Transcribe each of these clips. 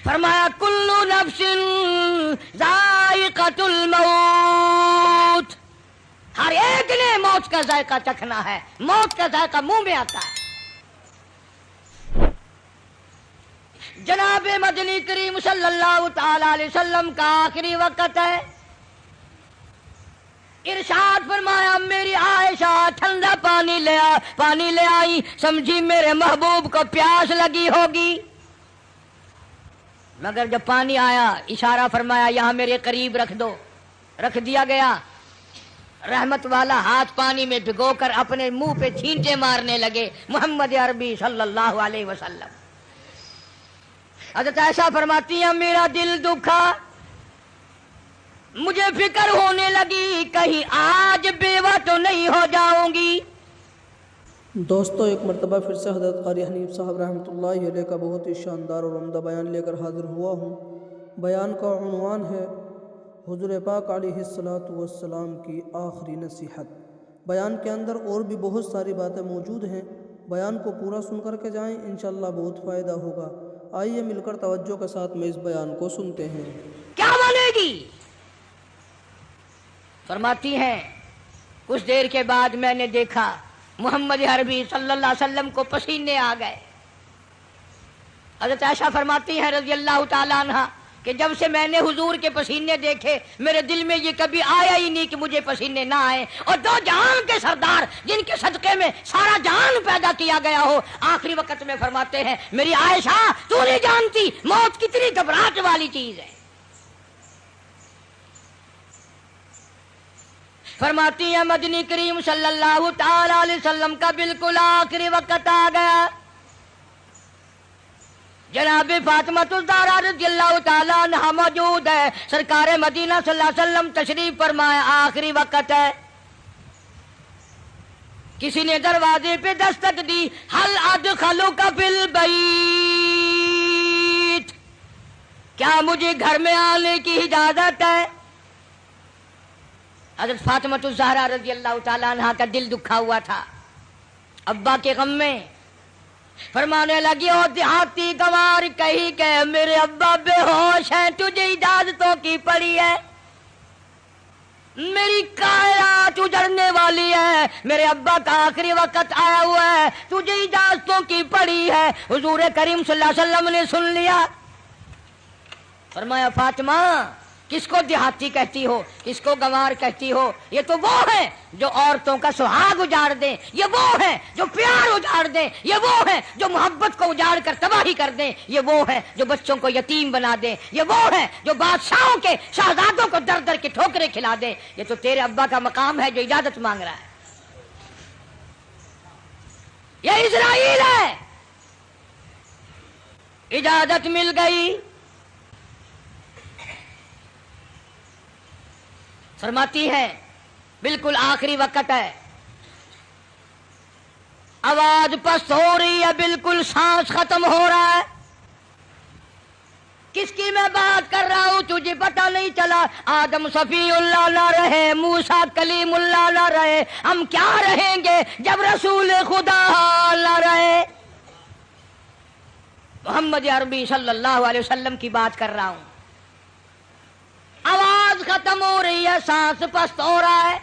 فرمایا کل نفس ذائقۃ الموت، ہر ایک نے موت کا ذائقہ چکھنا ہے، موت کا ذائقہ منہ میں آتا ہے۔ جناب مدنی کریم صلی اللہ تعالی علیہ وسلم کا آخری وقت ہے، ارشاد فرمایا میری عائشہ ٹھنڈا پانی لے آئی، سمجھی میرے محبوب کو پیاس لگی ہوگی، مگر جب پانی آیا اشارہ فرمایا یہاں میرے قریب رکھ دو، رکھ دیا گیا۔ رحمت والا ہاتھ پانی میں بھگو کر اپنے منہ پہ چھینٹے مارنے لگے محمد عربی صلی اللہ علیہ وسلم۔ حضرت عائشہ فرماتی ہیں میرا دل دکھا، مجھے فکر ہونے لگی کہیں آج بیوہ تو نہیں ہو جاؤں گی۔ دوستو ایک مرتبہ پھر سے حضرت قاری حنیف صاحب رحمۃ اللہ علیہ کا بہت ہی شاندار اور عمدہ بیان لے کر حاضر ہوا ہوں۔ بیان کا عنوان ہے حضور پاک علیہ الصلاۃ والسلام کی آخری نصیحت۔ بیان کے اندر اور بھی بہت ساری باتیں موجود ہیں، بیان کو پورا سن کر کے جائیں، انشاءاللہ بہت فائدہ ہوگا۔ آئیے مل کر توجہ کے ساتھ میں اس بیان کو سنتے ہیں۔ کیا بنے گی؟ فرماتی ہیں کچھ دیر کے بعد میں نے دیکھا محمد عربی صلی اللہ علیہ وسلم کو پسینے آ گئے۔ حضرت عائشہ فرماتی ہیں رضی اللہ تعالیٰ عنہ کہ جب سے میں نے حضور کے پسینے دیکھے میرے دل میں یہ کبھی آیا ہی نہیں کہ مجھے پسینے نہ آئے، اور دو جہان کے سردار جن کے صدقے میں سارا جہان پیدا کیا گیا ہو، آخری وقت میں فرماتے ہیں میری عائشہ تو نہیں جانتی موت کتنی گھبراہٹ والی چیز ہے۔ فرماتی ہیں مدنی کریم صلی اللہ تعالی علیہ وسلم کا بالکل آخری وقت آ گیا، جناب فاطمہ الزہرا رضی اللہ تعالی عنہا موجود ہے، سرکار مدینہ صلی اللہ علیہ وسلم تشریف فرمائے، آخری وقت ہے۔ کسی نے دروازے پہ دستک دی، حل ادخلوک فی البیت، کیا مجھے گھر میں آنے کی اجازت ہے؟ حضرت فاطمہ الزہرا رضی اللہ تعالی عنہا کا دل دکھا ہوا تھا ابا کے غم میں، فرمانے لگی او دیہاتی گوار کہی کہ میرے ابا بے ہوش ہیں، تجھے اجازتوں کی پڑی ہے، میری کائنات اجڑنے والی ہے، میرے ابا کا آخری وقت آیا ہوا ہے، تجھے اجازتوں کی پڑی ہے۔ حضور کریم صلی اللہ علیہ وسلم نے سن لیا، فرمایا فاطمہ کس کو دیہاتی کہتی ہو، کس کو گنوار کہتی ہو؟ یہ تو وہ ہیں جو عورتوں کا سہاگ اجاڑ دیں، یہ وہ ہیں جو پیار اجاڑ دیں، یہ وہ ہیں جو محبت کو اجاڑ کر تباہی کر دیں، یہ وہ ہیں جو بچوں کو یتیم بنا دیں، یہ وہ ہیں جو بادشاہوں کے شہزادوں کو در در کے ٹھوکریں کھلا دیں۔ یہ تو تیرے ابا کا مقام ہے جو اجازت مانگ رہا ہے، یہ اسرائیل ہے۔ اجازت مل گئی۔ فرماتی ہیں بالکل آخری وقت ہے، آواز پست ہو رہی ہے، بالکل سانس ختم ہو رہا ہے، کس کی میں بات کر رہا ہوں تجھے پتہ نہیں چلا؟ آدم صفی اللہ نہ رہے، موسیٰ کلیم اللہ نہ رہے، ہم کیا رہیں گے جب رسول خدا نہ رہے؟ محمد عربی صلی اللہ علیہ وسلم کی بات کر رہا ہوں۔ آواز ختم ہو رہی ہے، سانس پست ہو رہا ہے۔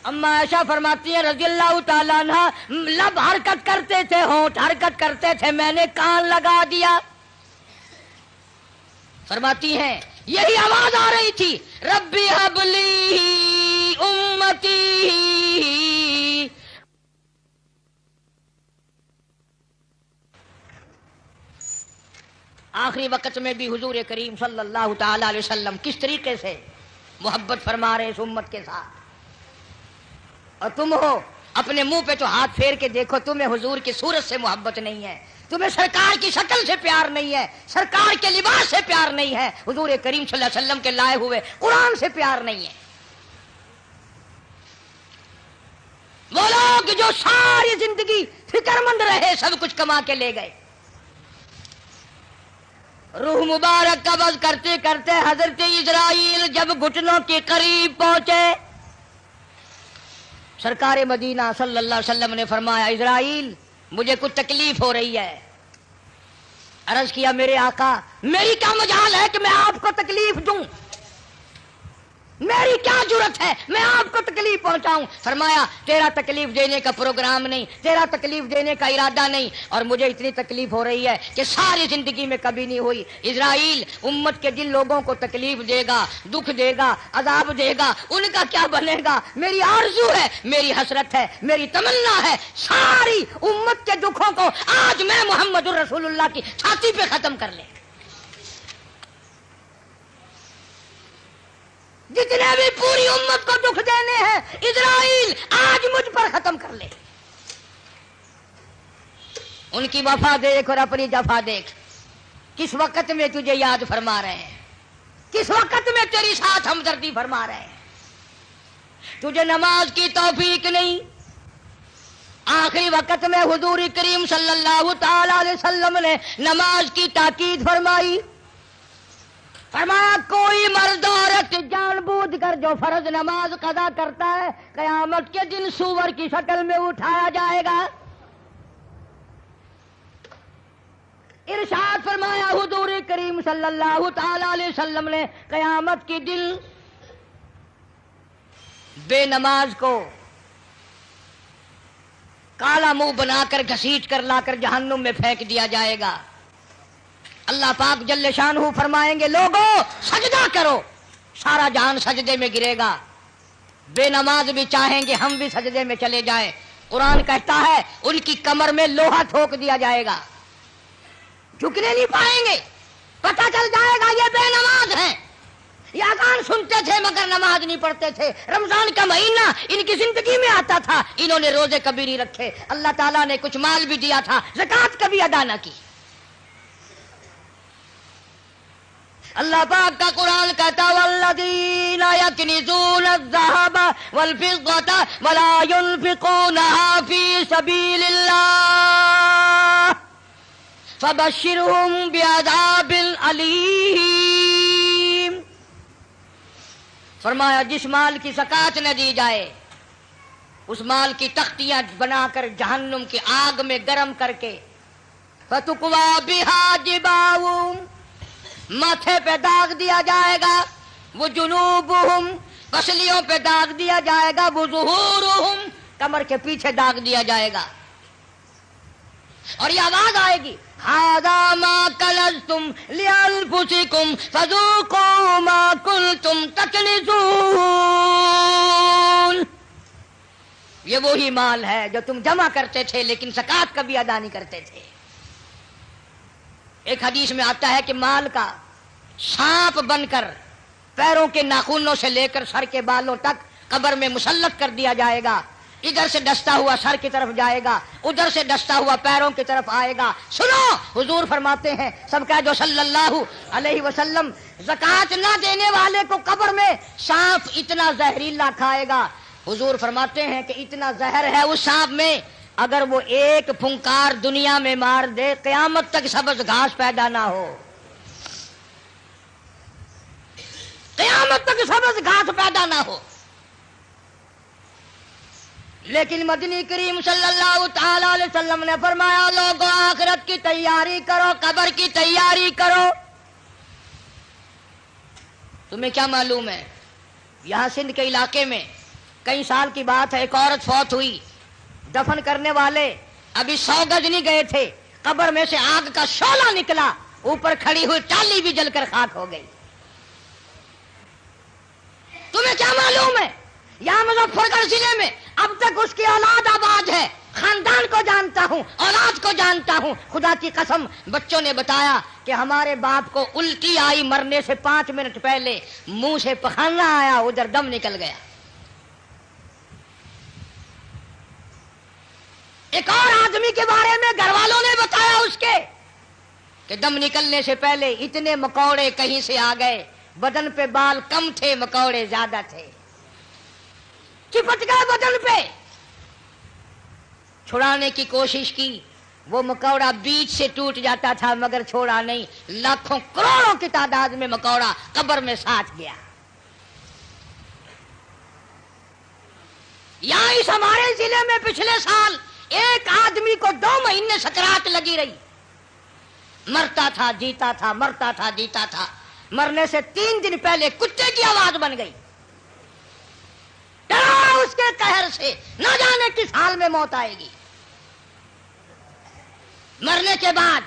اما عائشہ فرماتی ہیں رضی اللہ تعالیٰ عنہ لب حرکت کرتے تھے، ہونٹ حرکت کرتے تھے، میں نے کان لگا دیا۔ فرماتی ہیں یہی آواز آ رہی تھی، ربی ہب لی امتی۔ آخری وقت میں بھی حضور کریم صلی اللہ تعالی علیہ وسلم کس طریقے سے محبت فرما رہے اس امت کے ساتھ، اور تم ہو اپنے منہ پہ تو ہاتھ پھیر کے دیکھو، تمہیں حضور کی صورت سے محبت نہیں ہے، تمہیں سرکار کی شکل سے پیار نہیں ہے، سرکار کے لباس سے پیار نہیں ہے، حضور کریم صلی اللہ علیہ وسلم کے لائے ہوئے قرآن سے پیار نہیں ہے۔ وہ لوگ جو ساری زندگی فکر مند رہے، سب کچھ کما کے لے گئے، روح مبارک قبض کرتے کرتے حضرت اسرائیل جب گھٹنوں کے قریب پہنچے، سرکار مدینہ صلی اللہ علیہ وسلم نے فرمایا اسرائیل مجھے کچھ تکلیف ہو رہی ہے۔ عرض کیا میرے آقا میری کیا مجال ہے کہ میں آپ کو تکلیف دوں، میری کیا جرت ہے میں آپ کو تکلیف پہنچاؤں؟ فرمایا تیرا تکلیف دینے کا پروگرام نہیں، تیرا تکلیف دینے کا ارادہ نہیں، اور مجھے اتنی تکلیف ہو رہی ہے کہ ساری زندگی میں کبھی نہیں ہوئی۔ اسرائیل امت کے جن لوگوں کو تکلیف دے گا، دکھ دے گا، عذاب دے گا، ان کا کیا بنے گا؟ میری آرزو ہے، میری حسرت ہے، میری تمنا ہے ساری امت کے دکھوں کو آج میں محمد الرسول اللہ کی چھاتی پہ ختم کر لے۔ جتنے بھی پوری امت کو دکھ دینے ہیں اسرائیل آج مجھ پر ختم کر لے۔ ان کی وفا دیکھ اور اپنی جفا دیکھ، کس وقت میں تجھے یاد فرما رہے ہیں، کس وقت میں تیری ساتھ ہمدردی فرما رہے ہیں۔ تجھے نماز کی توفیق نہیں، آخری وقت میں حضور کریم صلی اللہ تعالی علیہ وسلم نے نماز کی تاکید فرمائی۔ فرمایا کوئی مرد عورت جان بوجھ کر جو فرض نماز قضا کرتا ہے قیامت کے دن سور کی شکل میں اٹھایا جائے گا۔ ارشاد فرمایا حضور کریم صلی اللہ تعالی علیہ وسلم نے قیامت کے دن بے نماز کو کالا منہ بنا کر گھسیٹ کر لا کر جہنم میں پھینک دیا جائے گا۔ اللہ پاک جل شانہ فرمائیں گے لوگوں سجدہ کرو، سارا جہان سجدے میں گرے گا۔ بے نماز بھی چاہیں گے ہم بھی سجدے میں چلے جائیں، قرآن کہتا ہے ان کی کمر میں لوہا ٹھوک دیا جائے گا، جھکنے نہیں پائیں گے، پتہ چل جائے گا یہ بے نماز ہیں، یہ اذان سنتے تھے مگر نماز نہیں پڑھتے تھے، رمضان کا مہینہ ان کی زندگی میں آتا تھا، انہوں نے روزے کبھی نہیں رکھے، اللہ تعالیٰ نے کچھ مال بھی دیا تھا، زکوٰۃ کبھی ادا نہ کی۔ اللہ پاک کا قرآن کہتا والذین یکنزون الذھب والفضة ولا ينفقونها فی سبیل اللہ فبشرهم بعذاب علیم۔ فرمایا جس مال کی زکوٰۃ نہ دی جائے اس مال کی تختیاں بنا کر جہنم کی آگ میں گرم کر کے فتقوی بها جباہم ماتھے پہ داغ دیا جائے گا، وہ جنوبہم پسلیوں پہ داغ دیا جائے گا، وہ ظہورہم کمر کے پیچھے داغ دیا جائے گا، اور یہ آواز آئے گی ھذا ما کنزتم لانفسکم فذوقوا ما کنتم تکنزون۔ یہ وہی مال ہے جو تم جمع کرتے تھے لیکن زکوٰۃ کبھی ادا نہیں کرتے تھے۔ ایک حدیث میں آتا ہے کہ مال کا سانپ بن کر پیروں کے ناخنوں سے لے کر سر کے بالوں تک قبر میں مسلط کر دیا جائے گا، ادھر سے ڈستا ہوا سر کی طرف جائے گا، ادھر سے ڈستا ہوا پیروں کی طرف آئے گا۔ سنو حضور فرماتے ہیں سب کہہ دو صلی اللہ علیہ وسلم، زکوٰۃ نہ دینے والے کو قبر میں سانپ اتنا زہریلا کھائے گا، حضور فرماتے ہیں کہ اتنا زہر ہے اس سانپ میں اگر وہ ایک پھنکار دنیا میں مار دے قیامت تک سبز گھاس پیدا نہ ہو، قیامت تک سبز گھاس پیدا نہ ہو۔ لیکن مدنی کریم صلی اللہ تعالی علیہ وسلم نے فرمایا لوگوں آخرت کی تیاری کرو، قبر کی تیاری کرو۔ تمہیں کیا معلوم ہے یہاں سندھ کے علاقے میں کئی سال کی بات ہے، ایک عورت فوت ہوئی، دفن کرنے والے ابھی 100 گز نہیں گئے تھے، قبر میں سے آگ کا شعلہ نکلا، اوپر کھڑی ہوئی ٹالی بھی جل کر خاک ہو گئی۔ تمہیں کیا معلوم ہے یہاں مظفر گڑھ ضلع میں اب تک اس کی اولاد آباد ہے، خاندان کو جانتا ہوں، اولاد کو جانتا ہوں، خدا کی قسم بچوں نے بتایا کہ ہمارے باپ کو الٹی آئی مرنے سے 5 منٹ پہلے، منہ سے پخانا آیا، ادھر دم نکل گیا۔ ایک اور آدمی کے بارے میں گھر والوں نے بتایا اس کے کہ دم نکلنے سے پہلے اتنے مکوڑے کہیں سے آ گئے، بدن پہ بال کم تھے مکوڑے زیادہ تھے، چپٹ گئے بدن پہ، چھڑانے کی کوشش کی، وہ مکوڑا بیچ سے ٹوٹ جاتا تھا مگر چھوڑا نہیں، لاکھوں کروڑوں کی تعداد میں مکوڑا قبر میں ساتھ گیا۔ یہاں اس ہمارے ضلع میں پچھلے سال ایک آدمی کو 2 مہینے سکرات لگی رہی، مرتا تھا جیتا تھا، مرتا تھا جیتا تھا، مرنے سے 3 دن پہلے کتے کی آواز بن گئی، ڈرا اس کے قہر سے، نہ جانے کس حال میں موت آئے گی۔ مرنے کے بعد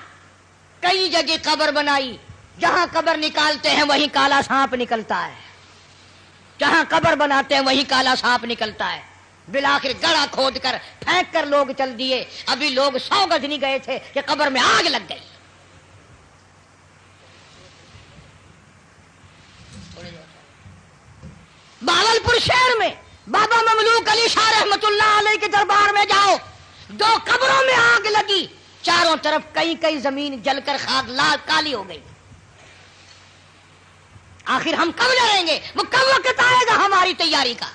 کئی جگہ قبر بنائی، جہاں قبر نکالتے ہیں وہیں کالا سانپ نکلتا ہے، جہاں قبر بناتے ہیں وہیں کالا سانپ نکلتا ہے۔ بالآخر گڑھا کھود کر پھینک کر لوگ چل دیے، ابھی لوگ 100 گز نہیں گئے تھے کہ قبر میں آگ لگ گئی۔ بہاولپور شہر میں بابا مملوک علی شاہ رحمت اللہ علیہ کے دربار میں جاؤ، 2 قبروں میں آگ لگی، چاروں طرف کئی زمین جل کر خاک لال کالی ہو گئی۔ آخر ہم کب لڑیں گے؟ وہ کب وقت آئے گا ہماری تیاری کا؟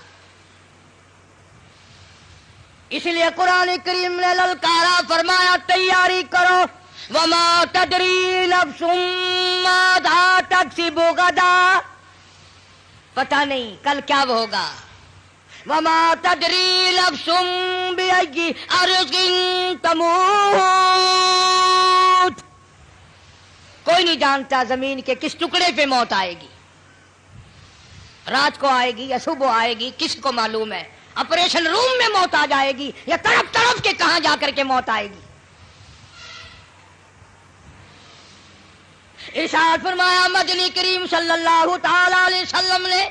اس لیے قرآن کریم نے للکارا، فرمایا تیاری کرو، وما تدری نفس ماذا تکسب غدا، پتہ نہیں کل کیا ہوگا۔ وما تدری نفس بأي أرض تموت، کوئی نہیں جانتا زمین کے کس ٹکڑے پہ موت آئے گی، رات کو آئے گی یا صبح آئے گی، کس کو معلوم ہے؟ آپریشن روم میں موت آ جائے گی یا تڑپ تڑپ کے کہاں جا کر کے موت آئے گی۔ ارشاد فرمایا مدنی کریم صلی اللہ تعالی علیہ وسلم نے،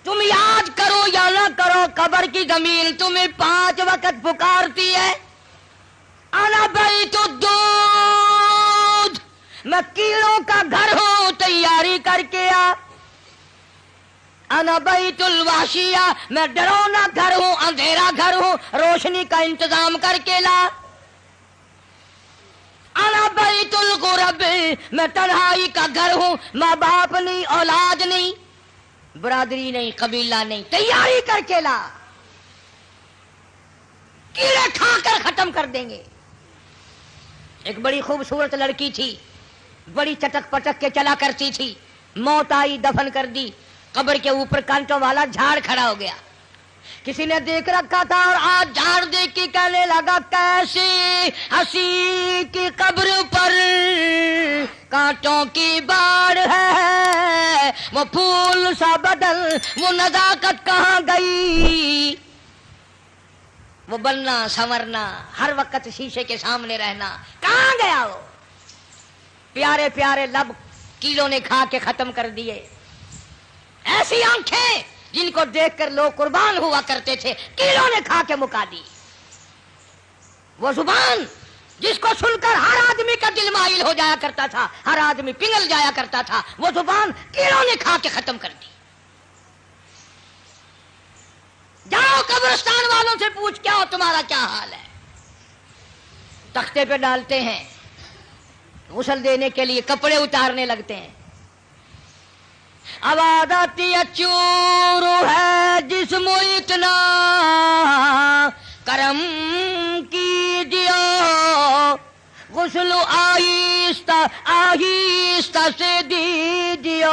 تم یاد کرو یا نہ کرو، قبر کی زمین تمہیں 5 وقت پکارتی ہے۔ انا بیت الدود، میں کیڑوں کا گھر ہوں، تیاری کر کے آ۔ انا بیت الوحشیہ، میں ڈرونا گھر ہوں، اندھیرا گھر ہوں، روشنی کا انتظام کر کے لا۔ انا بیت الغرب، میں تنہائی کا گھر ہوں، ماں باپ نہیں، اولاد نہیں، برادری نہیں، قبیلہ نہیں، تیاری کر کے لا، کیڑے کھا کر ختم کر دیں گے۔ ایک بڑی خوبصورت لڑکی تھی، بڑی چٹک پٹک کے چلا کرتی تھی، موت آئی، دفن کر دی، قبر کے اوپر کانٹوں والا جھاڑ کھڑا ہو گیا، کسی نے دیکھ رکھا تھا اور آج جھاڑ دیکھ کے کہنے لگا کیسی ہنسی کی قبر پر کانٹوں کی باڑ ہے، وہ پھول سا بدل، وہ نزاکت کہاں گئی، وہ بننا سنورنا، ہر وقت شیشے کے سامنے رہنا کہاں گیا؟ وہ پیارے پیارے لب کیڑوں نے کھا کے ختم کر دیے، ایسی آنکھیں جن کو دیکھ کر لوگ قربان ہوا کرتے تھے، کیڑوں نے کھا کے مکا دی، وہ زبان جس کو سن کر ہر آدمی کا دل مائل ہو جایا کرتا تھا، ہر آدمی پگھل جایا کرتا تھا، وہ زبان کیڑوں نے کھا کے ختم کر دی۔ جاؤ قبرستان والوں سے پوچھ کیا ہو، تمہارا کیا حال ہے؟ تختے پہ ڈالتے ہیں، غسل دینے کے لیے کپڑے اتارنے لگتے ہیں، آواز آتی ہے چور ہے جسم اتنا کرم کیجیے، غسل آہستہ آہستہ سے دیجیے،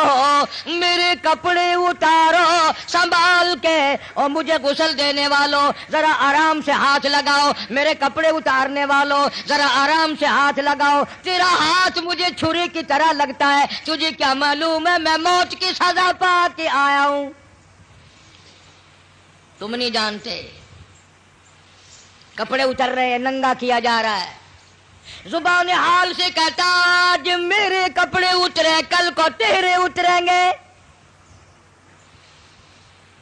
میرے کپڑے اتارو سنبھال کے، اور مجھے غسل دینے والوں ذرا آرام سے ہاتھ لگاؤ، میرے کپڑے اتارنے والوں ذرا آرام سے ہاتھ لگاؤ، تیرا ہاتھ مجھے چھری کی طرح لگتا ہے، تجھے کیا معلوم ہے میں موت کی سزا پا کے آیا ہوں؟ تم نہیں جانتے، کپڑے اتر رہے ہیں، ننگا کیا جا رہا ہے، زبان حال سے کہتا آج میرے کپڑے اترے کل کو تیرے اتریں گے،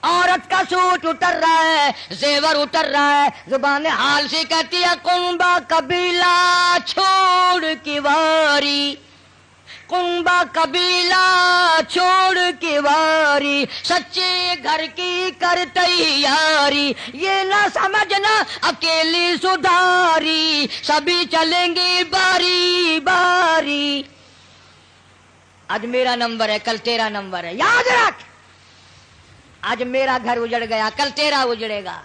عورت کا سوٹ اتر رہا ہے، زیور اتر رہا ہے، زبان حال سے کہتی ہے کنبا قبیلہ چھوڑ کی واری، کنبا قبیلہ چھوڑ کی واری، سچے گھر کی کر تیاری، یہ نہ سمجھنا اکیلی سدھاری، سبھی چلیں گے باری باری، آج میرا نمبر ہے کل تیرا نمبر ہے، یاد رکھ، آج میرا گھر اجڑ گیا کل تیرا اجڑے گا،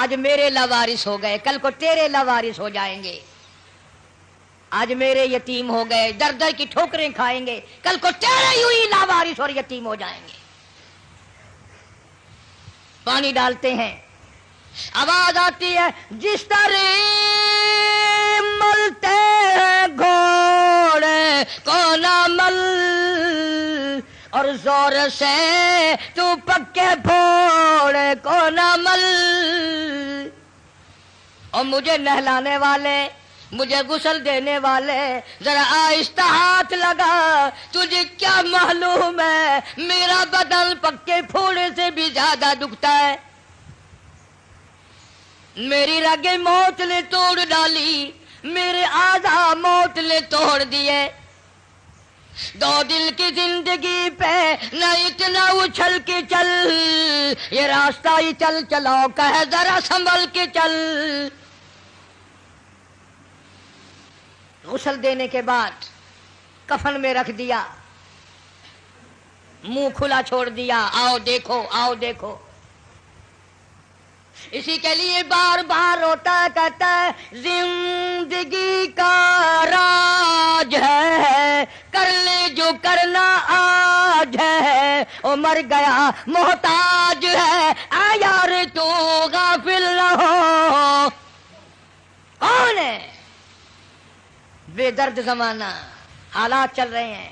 آج میرے لاوارث ہو گئے کل کو تیرے لاوارث ہو جائیں گے، آج میرے یتیم ہو گئے در در کی ٹھوکریں کھائیں گے، کل کو تیرے یوں ہی لاوارث اور یتیم ہو جائیں گے۔ پانی ڈالتے ہیں، آواز آتی ہے جس طرح ملتے ہیں گھوڑے کون عمل اور زور سے تو پکے پھوڑے کون عمل اور مجھے نہلانے والے مجھے غسل دینے والے ذرا آہستہ ہاتھ لگا تجھے کیا معلوم ہے میرا بدن پکے پھوڑے سے بھی زیادہ دکھتا ہے میری رگیں موت نے توڑ ڈالی میرے اعضاء موت نے توڑ دیے دو دل کی زندگی پہ نہ اتنا اچھل کے چل یہ راستہ ہی چل چلاؤ کہے ذرا سنبھل کے چل غسل دینے کے بعد کفن میں رکھ دیا منہ کھلا چھوڑ دیا آؤ دیکھو اسی کے لیے بار بار روتا کہتا ہے زندگی کا راج ہے کر لے جو کرنا آج ہے او مر گیا محتاج ہے آ یار تو غافل نہ ہو کون ہے بے درد زمانہ حالات چل رہے ہیں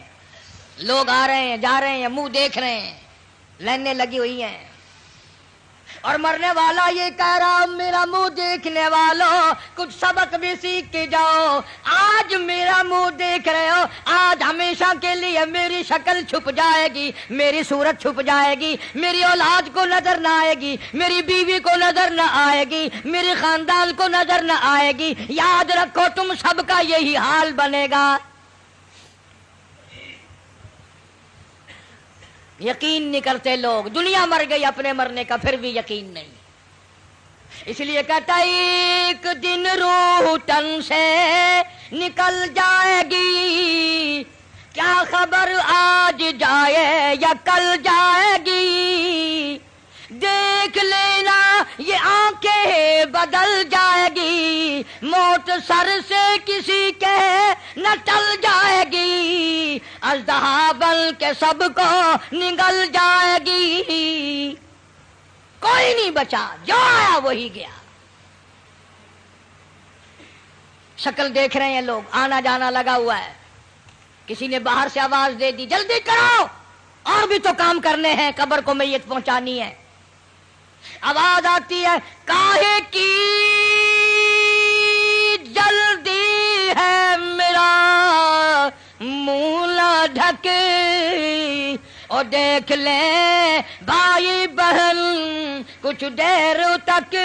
لوگ آ رہے ہیں جا رہے ہیں منہ دیکھ رہے ہیں لائنیں لگی ہوئی ہیں اور مرنے والا یہ کہہ رہا میرا منہ دیکھنے والوں کچھ سبق بھی سیکھ کے جاؤ آج میرا منہ دیکھ رہے ہو آج ہمیشہ کے لیے میری شکل چھپ جائے گی میری صورت چھپ جائے گی میری اولاد کو نظر نہ آئے گی میری بیوی کو نظر نہ آئے گی میرے خاندان کو نظر نہ آئے گی یاد رکھو تم سب کا یہی حال بنے گا یقین نہیں کرتے لوگ دنیا مر گئی اپنے مرنے کا پھر بھی یقین نہیں اس لیے کہتا ایک دن روح تن سے نکل جائے گی کیا خبر آج جائے یا کل جائے گی دیکھ لینا یہ آنکھیں بدل جائے گی موت سر سے کسی کے نہ ٹل جائے گی اژدہا بن کے سب کو نگل جائے گی کوئی نہیں بچا جو آیا وہی گیا شکل دیکھ رہے ہیں لوگ آنا جانا لگا ہوا ہے کسی نے باہر سے آواز دے دی جلدی کرو اور بھی تو کام کرنے ہیں قبر کو میت پہنچانی ہے آواز آتی ہے کاہے کی جلدی ہے میرا منہ نہ ڈھکے اور دیکھ لیں بھائی بہن کچھ دیر تک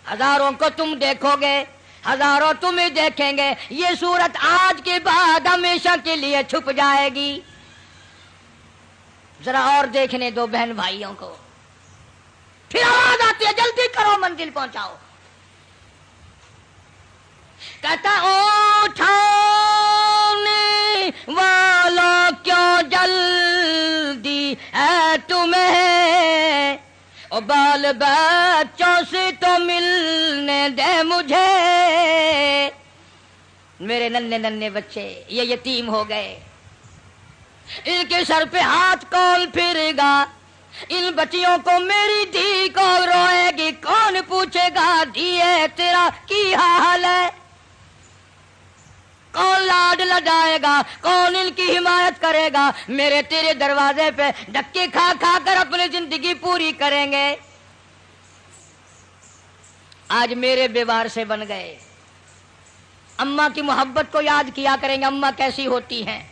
ہزاروں کو تم دیکھو گے ہزاروں تمہیں دیکھیں گے یہ صورت آج کے بعد ہمیشہ کے لیے چھپ جائے گی ذرا اور دیکھنے دو بہن بھائیوں کو پھر آواز آتی ہے جلدی کرو منزل پہنچاؤ کہتا اٹھانے والوں کیوں جلدی ہے تمہیں اور بال بچوں سے تو ملنے دے مجھے میرے ننھے ننھے بچے یہ یتیم ہو گئے ان کے سر پہ ہاتھ کون پھرے گا ان بچیوں کو میری دھی کون روئے گی کون پوچھے گا دھیے تیرا کی حال ہے کون لاڈ لڈائے گا کون ان کی حمایت کرے گا میرے تیرے دروازے پہ دھکے کھا کھا کر اپنی زندگی پوری کریں گے آج میرے بیوار سے بن گئے اماں کی محبت کو یاد کیا کریں گے اماں کیسی ہوتی ہیں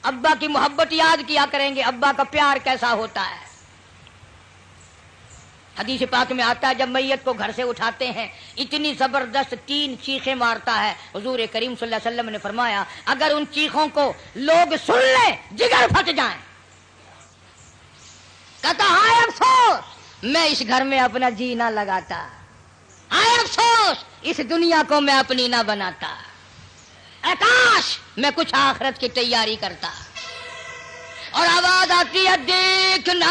ابا کی محبت یاد کیا کریں گے ابا کا پیار کیسا ہوتا ہے حدیث پاک میں آتا ہے جب میت کو گھر سے اٹھاتے ہیں اتنی زبردست 3 چیخیں مارتا ہے حضور کریم صلی اللہ علیہ وسلم نے فرمایا اگر ان چیخوں کو لوگ سن لیں جگر پھٹ جائیں کہتا ہائے افسوس میں اس گھر میں اپنا جی نہ لگاتا ہائے افسوس اس دنیا کو میں اپنی نہ بناتا اے کاش میں کچھ آخرت کی تیاری کرتا اور آواز آتی ہے دیکھنا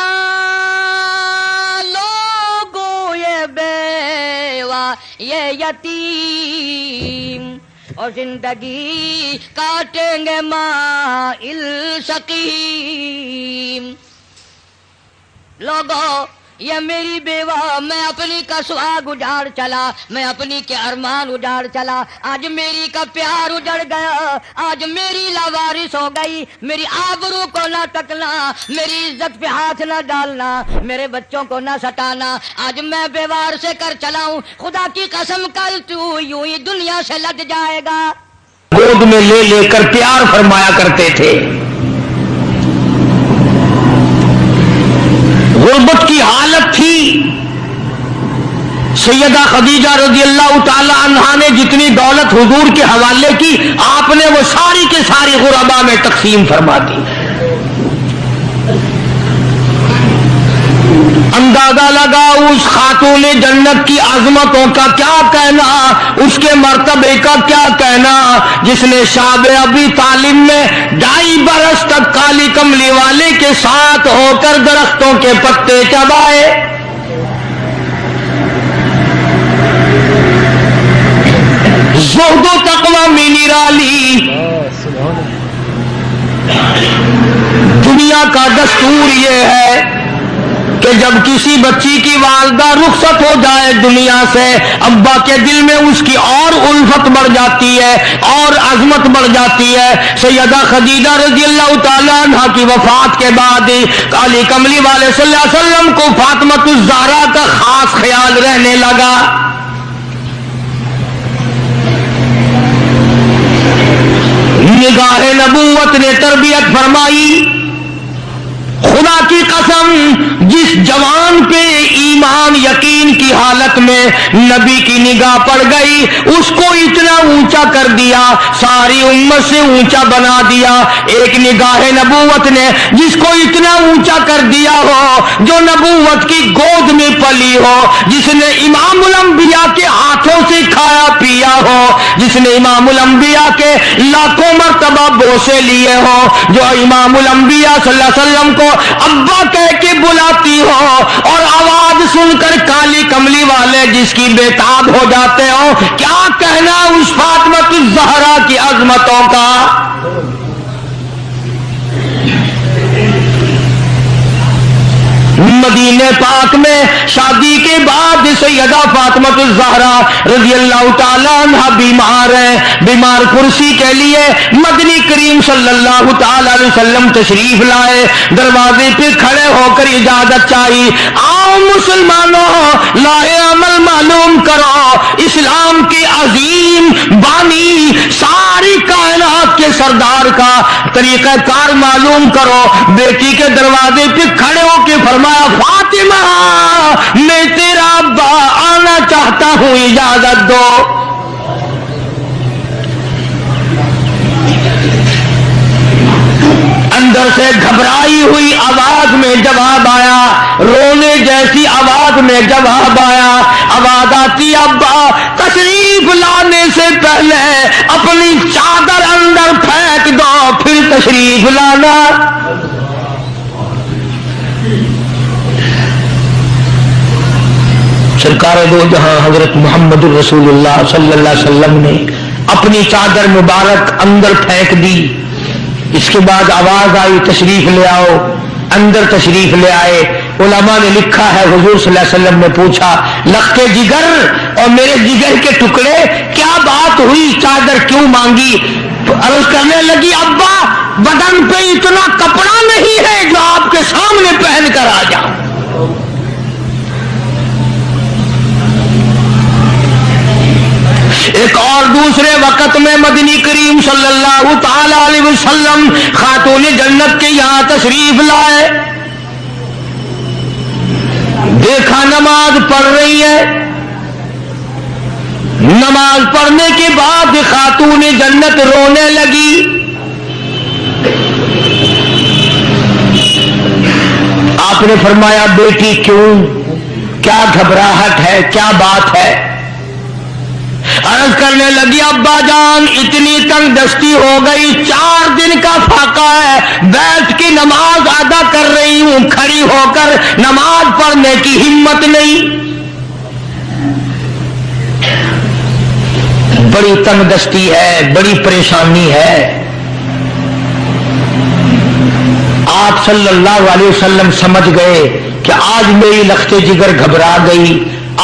لوگوں یہ بیوہ یہ یتیم اور زندگی کاٹیں گے مائل سقیم لوگوں یہ میری بیوہ، میں اپنی کا سہاگ اجاڑ چلا، میں اپنی کے ارمان اجاڑ چلا، آج میری کا پیار اجڑ گیا، آج میری لاوارث ہو گئی، میری آبرو کو نہ تکنا، میری عزت پہ ہاتھ نہ ڈالنا، میرے بچوں کو نہ ستانا، آج میں بیوار سے کر چلا ہوں، خدا کی قسم کل تو یوں ہی دنیا سے لٹ جائے گا۔ گود میں لے لے کر پیار فرمایا کرتے تھے۔ غربت کی حالت تھی، سیدہ خدیجہ رضی اللہ تعالی عنہا نے جتنی دولت حضور کے حوالے کی، آپ نے وہ ساری کے ساری غربا میں تقسیم فرما دی۔ اندازہ لگا اس خاتون جنت کی عظمتوں کا کیا کہنا، اس کے مرتبے کا کیا کہنا، جس نے شاب ابی طالب میں 2.5 برس تک کالی کملی والے کے ساتھ ہو کر درختوں کے پتے چبائے۔ زہد و تقوی میں نرالی۔ دنیا کا دستور یہ ہے کہ جب کسی بچی کی والدہ رخصت ہو جائے دنیا سے، ابا کے دل میں اس کی اور الفت بڑھ جاتی ہے اور عظمت بڑھ جاتی ہے۔ سیدہ خدیجہ رضی اللہ تعالیٰ عنہا کی وفات کے بعد کالی کملی والے صلی اللہ علیہ وسلم کو فاطمۃ الزہرا کا خاص خیال رہنے لگا۔ نگاہ نبوت نے تربیت فرمائی۔ خدا کی قسم، جس جوان پہ ایمان یقین کی حالت میں نبی کی نگاہ پڑ گئی، اس کو اتنا اونچا کر دیا، ساری امت سے اونچا بنا دیا۔ ایک نگاہ نبوت نے جس کو اتنا اونچا کر دیا ہو، جو نبوت کی گود میں پلی ہو، جس نے امام الانبیاء کے ہاتھوں سے کھایا پیا ہو، جس نے امام الانبیاء کے لاکھوں مرتبہ بوسے لیے ہو، جو امام الانبیاء صلی اللہ علیہ وسلم کو ابا کہہ کے بلاتی ہو، اور آواز سن کر کالی کملی والے جس کی بےتاب ہو جاتے ہو، کیا کہنا اس فاطمۃ الزہرا کی عظمتوں کا۔ مدینے پاک میں شادی کے بعد سیدہ فاطمۃ الزہرا رضی اللہ تعالیٰ عنہ بیمار ہیں۔ بیمار کرسی کے لیے مدنی کریم صلی اللہ تعالیٰ علیہ وسلم تشریف لائے، دروازے پہ کھڑے ہو کر اجازت چاہی، آؤ مسلمانوں، لاہ عمل معلوم کرو، اسلام کے عظیم بانی ساری کائنات کے سردار کا طریقہ کار معلوم کرو۔ بیٹی کے دروازے پہ کھڑے ہو کے فرمایا، فاطمہ میں تیرا ابا آنا چاہتا ہوں، اجازت دو۔ اندر سے گھبرائی ہوئی آواز میں جواب آیا، رونے جیسی آواز میں جواب آیا، آواز آتی، ابا تشریف لانے سے پہلے اپنی چادر اندر پھینک دو پھر تشریف لانا۔ سرکار دو جہاں حضرت محمد الرسول اللہ صلی اللہ علیہ وسلم نے اپنی چادر مبارک اندر پھینک دی۔ اس کے بعد آواز آئی، تشریف لے آؤ۔ اندر تشریف لے آئے۔ علماء نے لکھا ہے، حضور صلی اللہ علیہ وسلم نے پوچھا، لختے جگر اور میرے جگر کے ٹکڑے، کیا بات ہوئی، چادر کیوں مانگی؟ عرض کرنے لگی، ابا بدن پہ اتنا کپڑا نہیں ہے جو آپ کے سامنے پہن کر آ جاؤں۔ ایک اور دوسرے وقت میں مدنی کریم صلی اللہ تعالی علیہ وسلم خاتون جنت کے یہاں تشریف لائے، دیکھا نماز پڑھ رہی ہے۔ نماز پڑھنے کے بعد خاتون جنت رونے لگی۔ آپ نے فرمایا، بیٹی کیوں، کیا گھبراہٹ ہے، کیا بات ہے؟ عرض کرنے لگی، ابا جان اتنی تنگ دستی ہو گئی، 4 دن کا فاقہ ہے، بیٹھ کے نماز ادا کر رہی ہوں، کھڑی ہو کر نماز پڑھنے کی ہمت نہیں۔ بڑی تنگ دستی ہے، بڑی پریشانی ہے۔ آپ صلی اللہ علیہ وسلم سمجھ گئے کہ آج میری لخت جگر گھبرا گئی،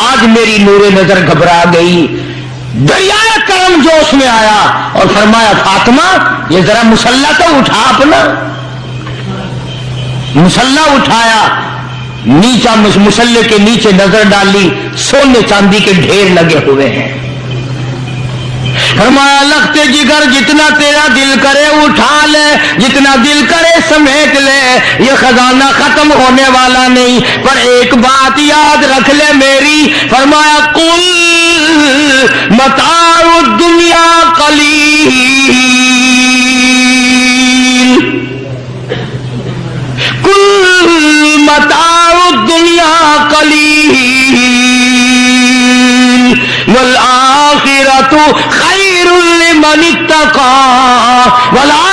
آج میری نور نظر گھبرا گئی۔ دریائے کرم جوش میں آیا اور فرمایا فاطمہ یہ ذرا مصلہ تو اٹھا، اپنا مصلہ اٹھایا، نیچا مصلے کے نیچے نظر ڈالی، سونے چاندی کے ڈھیر لگے ہوئے ہیں۔ فرمایا لخت جگر جتنا تیرا دل کرے اٹھا لے، جتنا دل کرے سمیٹ لے، یہ خزانہ ختم ہونے والا نہیں، پر ایک بات یاد رکھ لے میری۔ فرمایا قل متاع الدنیا قلیل، قل متاع الدنیا قلیل والآخرۃ خیر لمن اتقى ولا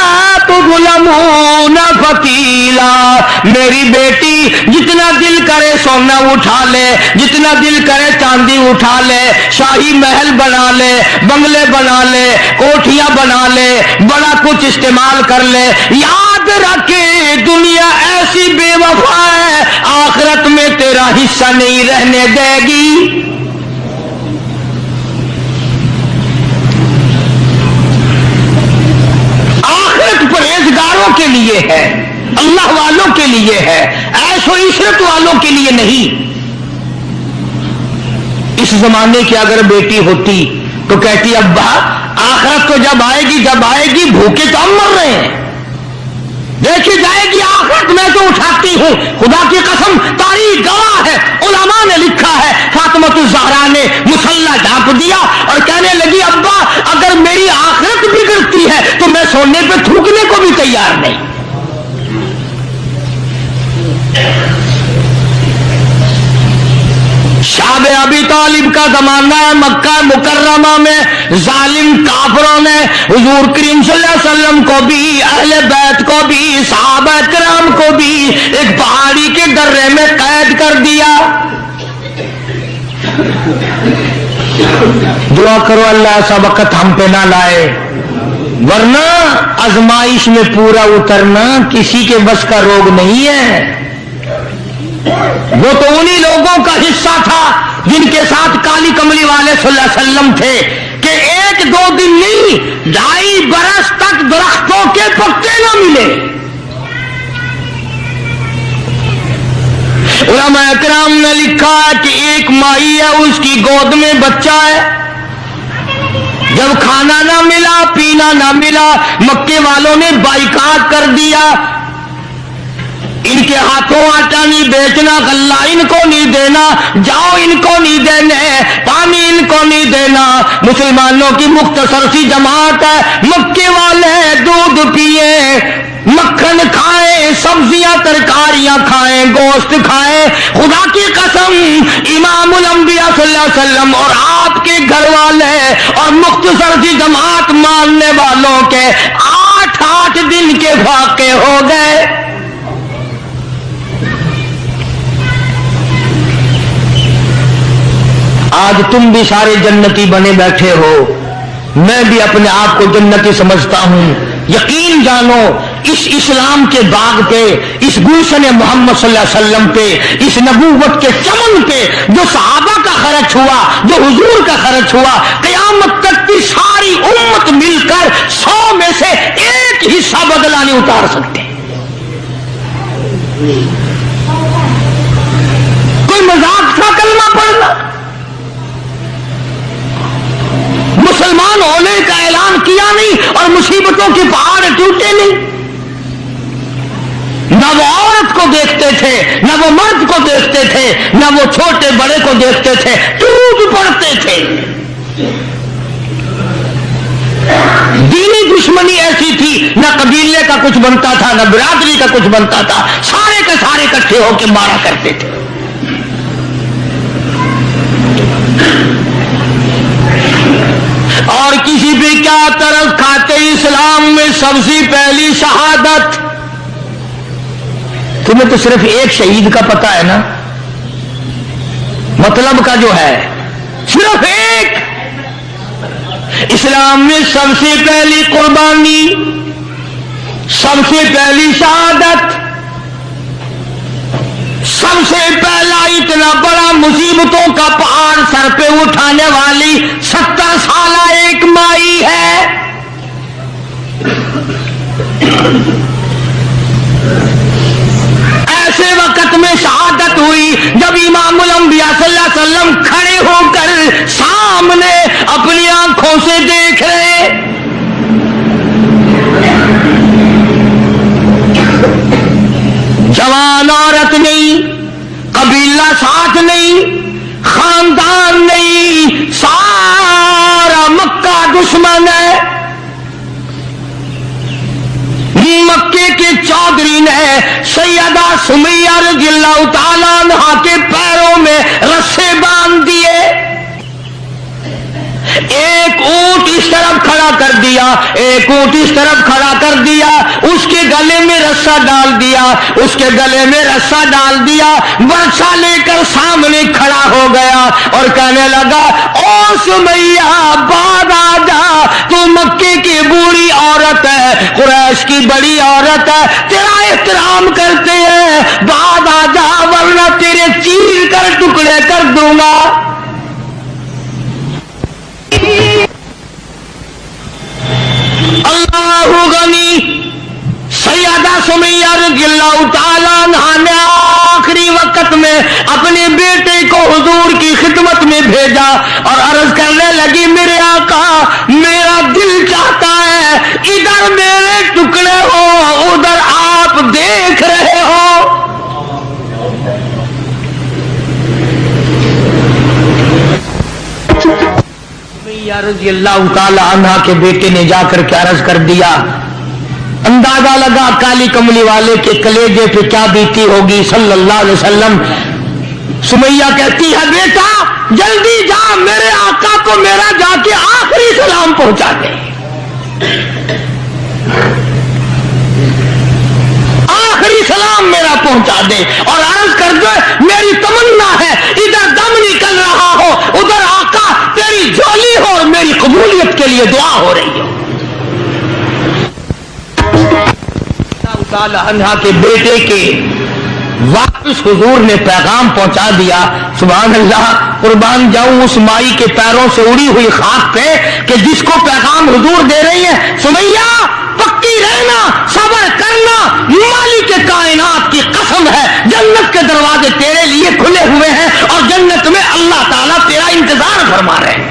تظلمون فتیلا۔ میری بیٹی جتنا دل کرے سونا اٹھا لے، جتنا دل کرے چاندی اٹھا لے، شاہی محل بنا لے، بنگلے بنا لے، کوٹھیاں بنا لے، بڑا کچھ استعمال کر لے، یاد رکھے دنیا ایسی بے وفا ہے، آخرت میں تیرا حصہ نہیں رہنے دے گی۔ پرہیزگاروں کے لیے ہے، اللہ والوں کے لیے ہے، عیش و عشرت والوں کے لیے نہیں۔ اس زمانے کی اگر بیٹی ہوتی تو کہتی ابا آخرت تو جب آئے گی بھوکے تو ہم مر رہے ہیں، دیکھی جائے گی آخرت میں تو اٹھاتی ہوں۔ خدا کی قسم تاریخ گواہ ہے، علماء نے لکھا ہے، فاطمہ الزہرا نے مصلہ ڈھانپ دیا اور کہنے لگی ابا اگر میری آخرت بگڑتی ہے تو میں سونے پہ تھوکنے کو بھی تیار نہیں۔ شاب ابی طالب کا زمانہ ہے، مکہ مکرمہ میں ظالم کافروں نے حضور کریم صلی اللہ علیہ وسلم کو بھی، اہل بیت کو بھی، صحابہ کرام کو بھی ایک پہاڑی کے درے میں قید کر دیا۔ دعا کرو اللہ ایسا وقت ہم پہ نہ لائے، ورنہ آزمائش میں پورا اترنا کسی کے بس کا روگ نہیں ہے۔ وہ تو انہی لوگوں کا حصہ تھا جن کے ساتھ کالی کملی والے صلی اللہ علیہ وسلم تھے کہ ایک دو دن نہیں 2.5 برس تک درختوں کے پتے نہ ملے۔ علماء کرام نے لکھا کہ ایک مائی ہے، اس کی گود میں بچہ ہے، جب کھانا نہ ملا پینا نہ ملا مکے والوں نے بائیکاٹ کر دیا، ان کے ہاتھوں آٹا نہیں بیچنا، غلہ ان کو نہیں دینا، جاؤ ان کو نہیں دینے، پانی ان کو نہیں دینا۔ مسلمانوں کی مختصر سی جماعت ہے، مکے والے دودھ پیئے، مکھن کھائیں، سبزیاں ترکاریاں کھائیں، گوشت کھائیں۔ خدا کی قسم امام الانبیاء صلی اللہ علیہ وسلم اور آپ کے گھر والے اور مختصر سی جماعت ماننے والوں کے 8 دن کے واقع ہو گئے۔ آج تم بھی سارے جنتی بنے بیٹھے ہو، میں بھی اپنے آپ کو جنتی سمجھتا ہوں۔ یقین جانو اس اسلام کے باغ پہ، اس گلشن محمد صلی اللہ علیہ وسلم پہ، اس نبوت کے چمن پہ جو صحابہ کا خرچ ہوا، جو حضور کا خرچ ہوا، قیامت تک کی ساری امت مل کر 100 میں سے ایک حصہ بدلہ نہیں اتار سکتے۔ کوئی مذاق تھا کلمہ پڑھنا؟ مسلمان ہونے کا اعلان کیا نہیں اور مصیبتوں کے پہاڑ ٹوٹے نہیں۔ نہ وہ عورت کو دیکھتے تھے، نہ وہ مرد کو دیکھتے تھے، نہ وہ چھوٹے بڑے کو دیکھتے تھے، ٹوٹ پڑتے تھے۔ دینی دشمنی ایسی تھی، نہ قبیلے کا کچھ بنتا تھا، نہ برادری کا کچھ بنتا تھا، سارے کے سارے اکٹھے ہو کے مارا کرتے تھے۔ اور کسی بھی کیا طرز کھاتے، اسلام میں سب سے پہلی شہادت۔ تمہیں تو صرف ایک شہید کا پتہ ہے نا، مطلب کا جو ہے صرف ایک۔ اسلام میں سب سے پہلی قربانی، سب سے پہلی شہادت، سب سب سے پہلا اتنا بڑا مصیبتوں کا پہاڑ سر پہ اٹھانے والی 70 سالہ ایک مائی ہے. ایسے وقت میں شہادت ہوئی جب امام الانبیاء صلی اللہ علیہ وسلم کھڑے ہو کر سامنے اپنی آنکھوں سے دیکھ رہے. جوان عورت نہیں, قبیلہ ساتھ نہیں, خاندان نہیں, سارا مکہ دشمن ہے. مکے کے چودھری نے سیدہ سمیہ رضی اللہ تعالیٰ عنہا کے پیروں میں رسے باندھ دیے. ایک اونٹ اس طرف کھڑا کر دیا, ایک اونٹ اس طرف کھڑا کر دیا, اس کے گلے میں رسا ڈال دیا, اس کے گلے میں رسا ڈال دیا, برچا لے کر سامنے کھڑا ہو گیا اور کہنے لگا او سمیہ بعد آ جا, تو مکے کی بوڑھی عورت ہے, قریش کی بڑی عورت ہے, تیرا احترام کرتے ہیں, بعد آ جا ورنہ تیرے چیر کر ٹکڑے کر دوں گا. اللہ غنی. سیدہ سمیہ رضی اللہ تعالیٰ عنہا نے آخری وقت میں اپنے بیٹے کو حضور کی خدمت میں بھیجا اور عرض کرنے لگی میرے آقا میرا دل چاہتا ہے ادھر میرے ٹکڑے ہو, ادھر آپ دیکھ رہے ہو. رضی اللہ تعالی عنہ کے بیٹے نے جا کر کے عرض کر دیا. اندازہ لگا کالی کملی والے کے کلیجے پہ کیا بیتی ہوگی صلی اللہ علیہ وسلم. سمیہ کہتی ہے بیٹا جلدی جا, میرے آقا کو میرا جا کے آخری سلام پہنچا دے, آخری سلام میرا پہنچا دے, اور عرض کر دے میری تمنا ہے ادھر دم نکل رہا ہو, ادھر آقا تیری جولی ہو اور میری قبولیت کے لیے دعا ہو رہی ہو. عنہا کے بیٹے کے واپس حضور نے پیغام پہنچا دیا. سبحان اللہ, قربان جاؤں اس مائی کے پیروں سے اڑی ہوئی خاک پہ کہ جس کو پیغام حضور دے رہی ہے سمیہ پکی رہنا, صبر کرنا, مالک کے کائنات کی قسم ہے جنت کے دروازے تیرے لیے کھلے ہوئے ہیں اور جنت میں اللہ تعالیٰ تیرا انتظار فرما رہے ہیں.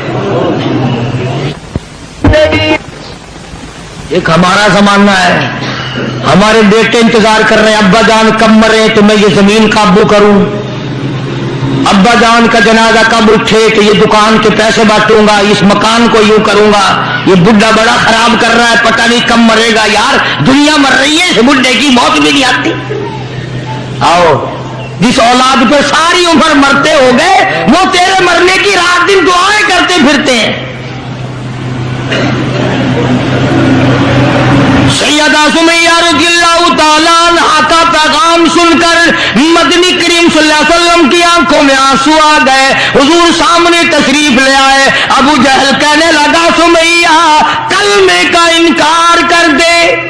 ایک ہمارا زمانہ ہے, ہمارے بیٹے انتظار کر رہے ہیں ابا جان کب مرے تو میں یہ زمین قابو کروں, ابا جان کا جنازہ کب اٹھے کہ یہ دکان کے پیسے بانٹوں گا, اس مکان کو یوں کروں گا, یہ بڈھا بڑا خراب کر رہا ہے پتہ نہیں کب مرے گا. یار دنیا مر رہی ہے, اس بڈھے کی موت بھی نہیں آتی. آؤ جس اولاد پہ ساری عمر مرتے ہو گئے وہ تیرے مرنے کی رات دن دعائیں کرتے پھرتے ہیں. سیدہ سمیہ رضی اللہ تعالیٰ عنہا کا پیغام سن کر مدنی کریم صلی اللہ علیہ وسلم کی آنکھوں میں آنسو آ گئے. حضور سامنے تشریف لے آئے. ابو جہل کہنے لگا سمیہ کلمے کا انکار کر دے.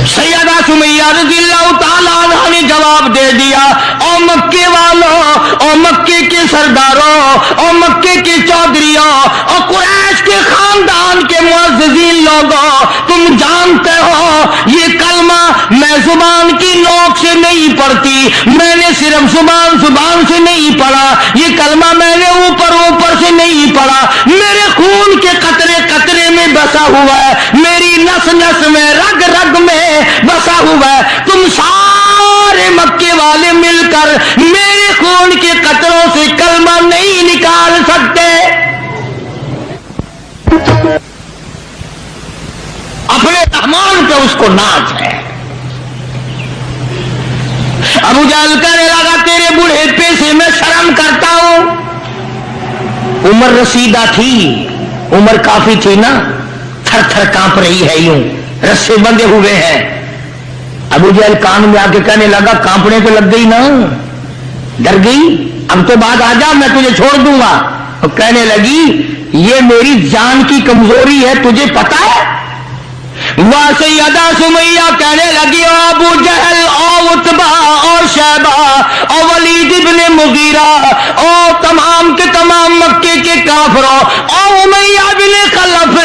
سیدہ سمیہ رضی اللہ تعالیٰ عنہ نے جواب دے دیا او مکے والوں, او مکے کے سرداروں, او مکے کے چودھریوں, او قریش کے خاندان کے معززین لوگوں, تم جانتے ہو یہ کلمہ میں زبان کی نوک سے نہیں پڑھتی, میں نے صرف زبان سے نہیں پڑھا, یہ کلمہ میں نے اوپر سے نہیں پڑھا, میرے خون کے قطرے قطرے میں بسا ہوا ہے, میری نس نس میں رگ رگ میں بسا ہوا ہے. تم سارے مکے والے مل کر میرے خون کے قطروں سے کلمہ نہیں نکال سکتے. اپنے رحمان پہ اس کو ناز ہے. ابو جہل کہنے لگا تیرے بوڑھے پہ سے میں شرم کرتا ہوں. عمر رسیدہ تھی, عمر کافی تھی نا, تھر تھر کانپ رہی ہے, یوں رسے بندے ہوئے ہیں. ابو جہل کان میں آ کے کہنے لگا کانپنے تو لگ گئی نا, ڈر گئی, اب تو بعد آ جا میں تجھے چھوڑ دوں گا. اور کہنے لگی یہ میری جان کی کمزوری ہے, تجھے پتا ہے وہاں سیدہ سمیہ کہنے لگی او ابو جہل او عتبہ اور شیبہ اور ولید ابن مغیرہ اور تمام کے تمام مکے کے کافروں اور امیہ بن خلف،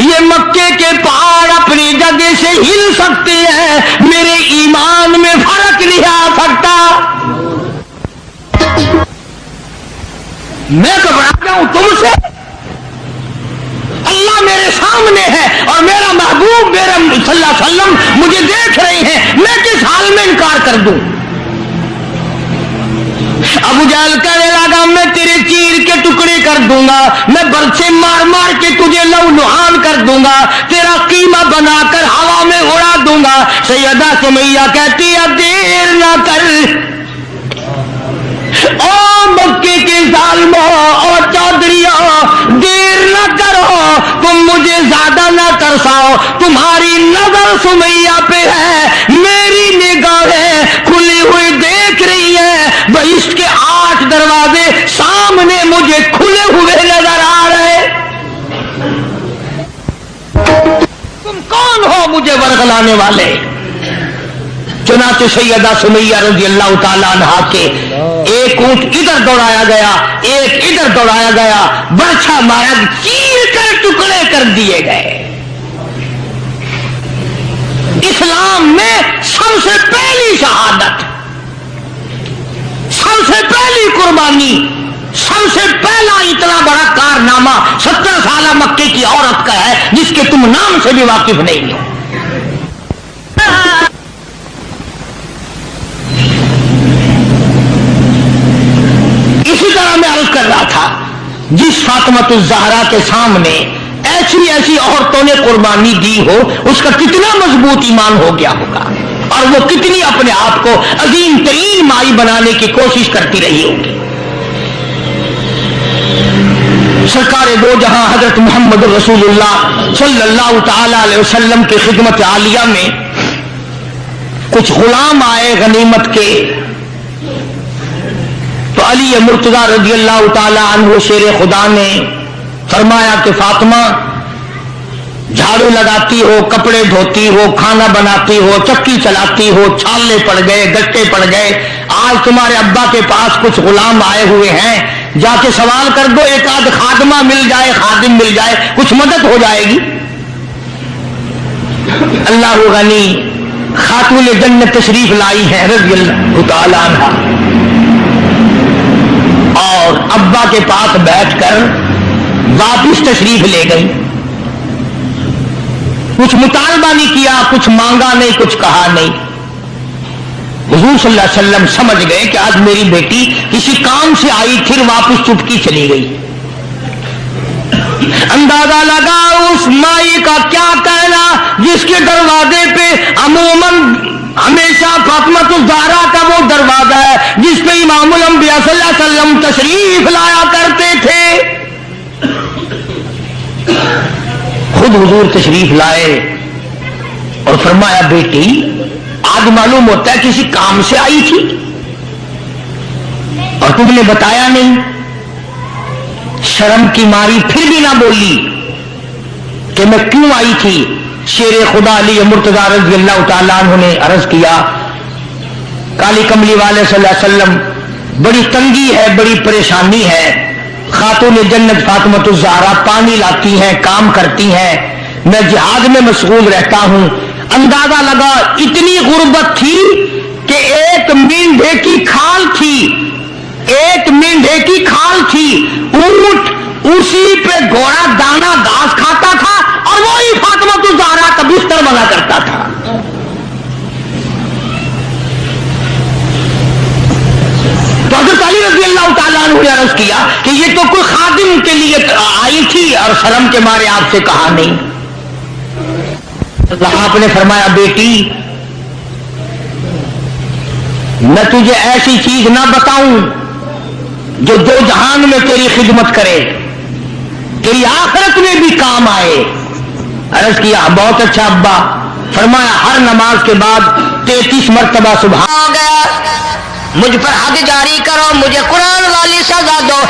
یہ مکے کے پہاڑ اپنی جگہ سے ہل سکتے ہیں، میرے ایمان میں فرق نہیں آ سکتا۔ میں گھبراتا ہوں تم سے، اللہ میرے سامنے ہے اور میرا محبوب میرا صلی اللہ علیہ وسلم مجھے دیکھ رہے ہیں، میں کس حال میں انکار کر دوں؟ ابو جہل کہنے لگا میں تیرے چیر کے ٹکڑے کر دوں گا، میں برچے مار مار کے تجھے لو لہان کر دوں گا، تیرا قیمہ بنا کر ہوا میں اڑا دوں گا۔ سیدہ سمیہ کہتی ہے دیر نہ کر او مکے کے ظالموں اور چودھریوں، دیر نہ کرو، تم مجھے زیادہ نہ ترساؤ، تمہاری نظر سمیہ پہ ہے، میری نگاہیں کھلی ہوئی دیکھ رہی ہے، بہشت کے 8 دروازے سامنے مجھے کھلے ہوئے نظر آ رہے، تم کون ہو مجھے ورغلانے والے؟ چنانچہ سیدہ سمیہ رضی اللہ تعالیٰ عنہا کے ایک اونٹ ادھر دوڑایا گیا، ایک ادھر دوڑایا گیا، برچھا مارا، چیر کر ٹکڑے کر دیے گئے۔ اسلام میں سب سے پہلی شہادت، سب سے پہلی قربانی، سب سے پہلا اتنا بڑا کارنامہ 70 سالہ مکے کی عورت کا ہے جس کے تم نام سے بھی واقف نہیں ہو۔ اسی طرح میں عرض کر رہا تھا، جس فاطمۃ الزہرا کے سامنے ایسی ایسی عورتوں نے قربانی دی ہو، اس کا کتنا مضبوط ایمان ہو گیا ہوگا، اور وہ کتنی اپنے آپ کو عظیم ترین مائی بنانے کی کوشش کرتی رہی ہوگی۔ سرکار دو جہاں حضرت محمد رسول اللہ صلی اللہ تعالی علیہ وسلم کی خدمت عالیہ میں کچھ غلام آئے غنیمت کے، تو علی مرتضی رضی اللہ تعالی عنہ شیر خدا نے فرمایا کہ فاطمہ جھاڑو لگاتی ہو، کپڑے دھوتی ہو، کھانا بناتی ہو، چکی چلاتی ہو، چھالے پڑ گئے، گٹے پڑ گئے، آج تمہارے ابا کے پاس کچھ غلام آئے ہوئے ہیں، جا کے سوال کر دو، ایک آدھ خادمہ مل جائے، خادم مل جائے، کچھ مدد ہو جائے گی۔ اللہ غنی خاتون جنت تشریف لائی ہے رضی اللہ تعالی عنہ، اور ابا کے پاس بیٹھ کر واپس تشریف لے گئی، کچھ مطالبہ نہیں کیا، کچھ مانگا نہیں، کچھ کہا نہیں۔ حضور صلی اللہ علیہ وسلم سمجھ گئے کہ آج میری بیٹی کسی کام سے آئی، پھر واپس چپکی چلی گئی۔ اندازہ لگا اس مائی کا کیا کہنا جس کے دروازے پہ عموماً ہمیشہ فاطمۃ الزہرا کا وہ دروازہ ہے جس پہ امام الانبیاء صلی اللہ علیہ وسلم تشریف لایا کرتے تھے۔ خود حضور تشریف لائے اور فرمایا بیٹی آج معلوم ہوتا ہے کسی کام سے آئی تھی اور تم نے بتایا نہیں۔ شرم کی ماری پھر بھی نہ بولی کہ میں کیوں آئی تھی۔ شیر خدا علی مرتضی رضی اللہ تعالیٰ عنہ نے عرض کیا کالی کملی والے صلی اللہ علیہ وسلم بڑی تنگی ہے، بڑی پریشانی ہے، خاتون جنت فاطمۃ الزہرا پانی لاتی ہیں، کام کرتی ہیں، میں جہاد میں مشغول رہتا ہوں۔ اندازہ لگا اتنی غربت تھی کہ ایک مینڈھے کی کھال تھی، ایک مینڈھے کی کھال تھی، اونٹ اسی پہ گھوڑا دانا گھاس کھاتا تھا اور وہی فاطمۃ الزہرا کا بستر بنا کرتا تھا۔ تو حضرت علی رضی اللہ تعالیٰ عنہ نے عرض کیا کہ یہ تو کوئی خادم کے لیے آئی تھی اور شرم کے مارے آپ سے کہا نہیں۔ آپ نے فرمایا بیٹی میں تجھے ایسی چیز نہ بتاؤں جو دو جہان میں تیری خدمت کرے، تیری آخرت میں بھی کام آئے۔ عرض کیا بہت اچھا ابا۔ فرمایا ہر نماز کے بعد 33 مرتبہ سبحان مجھ پر حد جاری کرو، مجھے قرآن والی سزا دو۔